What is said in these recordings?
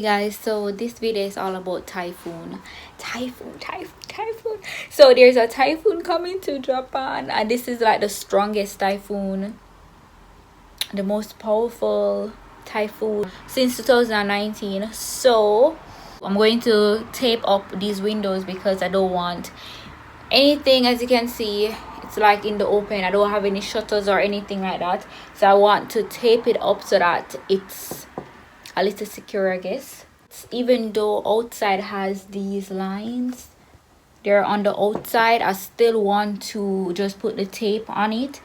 guys, so this video is all about typhoon. So there's a typhoon coming to Japan, and this is like the strongest typhoon, the most powerful typhoon since 2019. So I'm going to tape up these windows because I don't want anything. As you can see, it's like in the open. I don't have any shutters or anything like that, so I want to tape it up so that it's a little secure, I guess. Even though outside has these lines, they're on the outside, I still want to just put the tape on it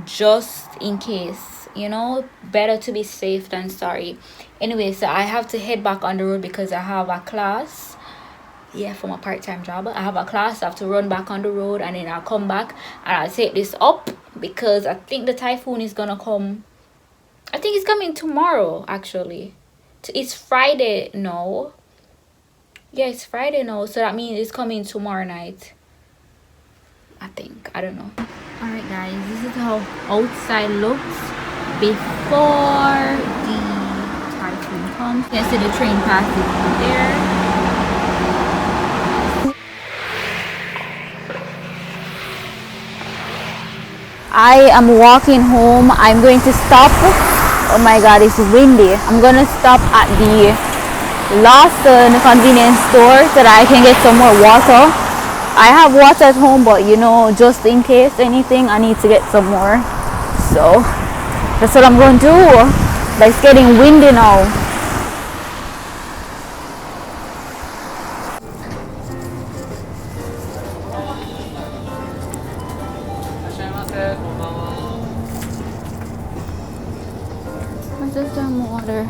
just in case, you know, better to be safe than sorry. Anyway, so I have to head back on the road because I have a class, yeah, for my part-time job. I have a class, I have to run back on the road, and then I'll come back and I'll tape this up because I think the typhoon is gonna come. I think it's coming tomorrow, actually. It's Friday, no. Yeah, it's Friday now, so that means it's coming tomorrow night, I think. I don't know. Alright guys, this is how outside looks before the typhoon comes. You can see the train passing there. I am walking home. I'm going to stop. Oh my god, it's windy. I'm gonna stop at the Lawson convenience store so that I can get some more water. I have water at home, but you know, just in case anything, I need to get some more. So that's what I'm going to do. But it's getting windy now. I just some water.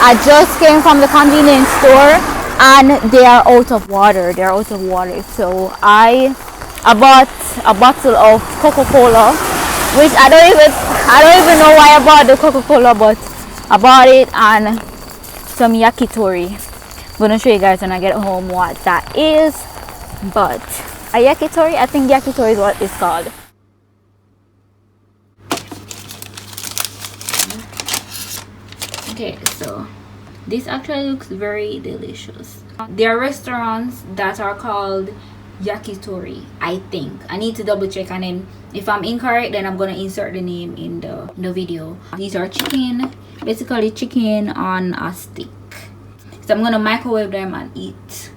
I just came from the convenience store and they are out of water. They're out of water. So I bought a bottle of Coca-Cola, which I don't even know why I bought the Coca-Cola, but I bought it, and some yakitori. I'm gonna show you guys when I get home what that is. But a yakitori, I think yakitori is what it's called. Okay, so this actually looks very delicious. There are restaurants that are called yakitori, I think. I need to double check, and then if I'm incorrect, then I'm gonna insert the name in the video. These are chicken, basically chicken on a stick. So I'm gonna microwave them and eat.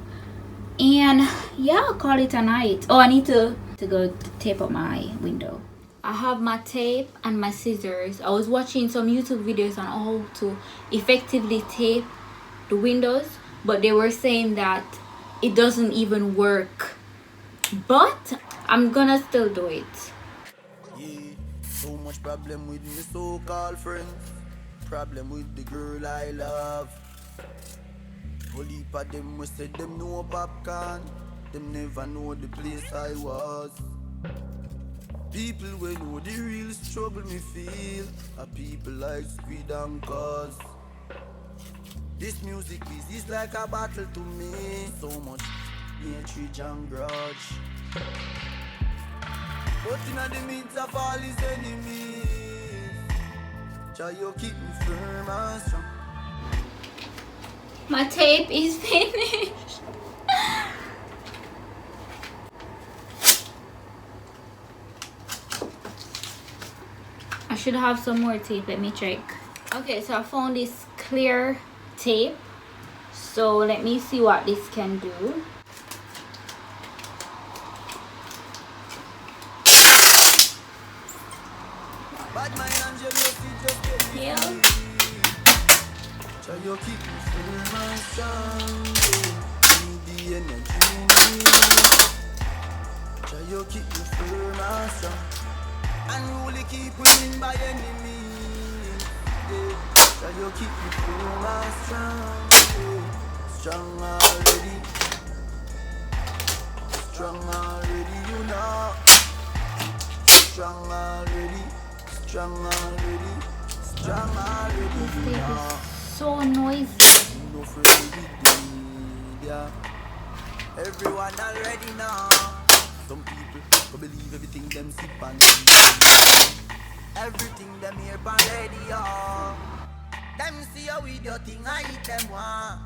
And yeah, I'll call it a night. Oh, I need to go tape up my window. I have my tape and my scissors. I was watching some YouTube videos on how to effectively tape the windows, but they were saying that it doesn't even work. But I'm gonna still do it. Yeah, so much problem with me so-called friends. Problem with the girl I love. Whole heap of them we said them know popcorn. Them never know the place I was. People we know the real struggle me feel. A people like Squid and Cause. This music is like a battle to me. So much hatred and grudge. But in the midst of all his enemies, try you keep me firm and strong. My tape is finished. I should have some more tape. Let me check. Okay, so I found this clear tape. So let me see what this can do. Yeah. Try you keep me firm and strong. Need the energy in me. Try you keep me firm and strong. And really keep winning by enemy. Yeah. Try you keep me firm and strong. Yeah. Strong already. Strong already, you know. Strong already. Strong already. strong already, This you tape know. is so noisy. No friend with the media. Everyone already know. Some people go believe everything them see on TV. Everything them hear on radio. Them see you with your thing, I eat them one.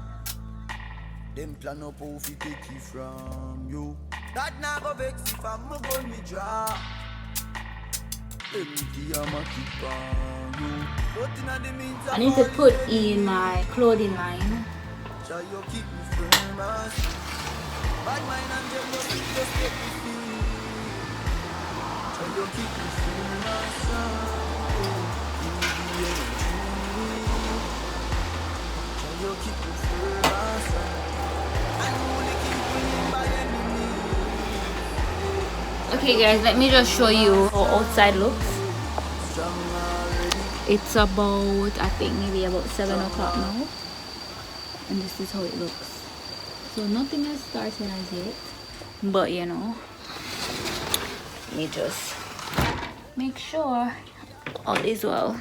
Them plan up how fi take it from you. That now go vex if I'm a gun me draw. Empty I'm a keep on you. But in the meantime, I need to put in my clothing line. try you keep me firm as bad mind and jealousy just get me feel. Try you keep me firm as give me the energy. Try you keep me firm as and only keep winning by enemy. Okay guys, let me just show you how outside looks. Strong already. It's about, I think maybe about 7 o'clock now. And this is how it looks. So nothing has started as yet. But you know, let me just make sure all is well.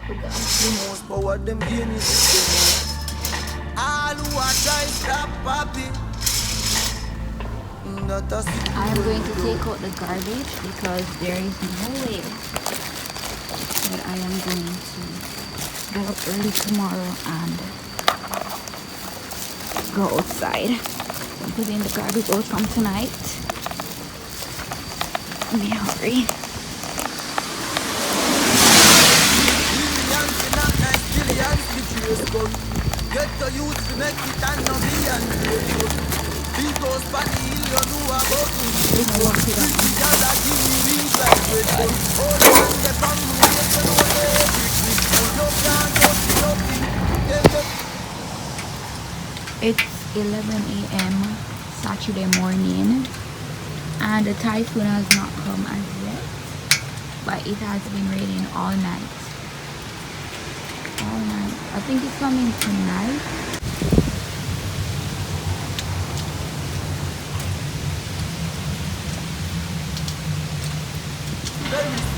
The most power them gain is system. All who are trying to stop popping. I am going to take out the garbage because there is no way that I am going to get up early tomorrow and go outside. I'm putting the garbage out from tonight. Let me hurry. Get the youth to make it and no billion. Because Paddy, you know about me. Girl that give me wings like red bull. All the man that from me, you know they pull your can't touch it. It's 11 a.m. Saturday morning and the typhoon has not come as yet, but it has been raining all night. All night. I think it's coming tonight. Very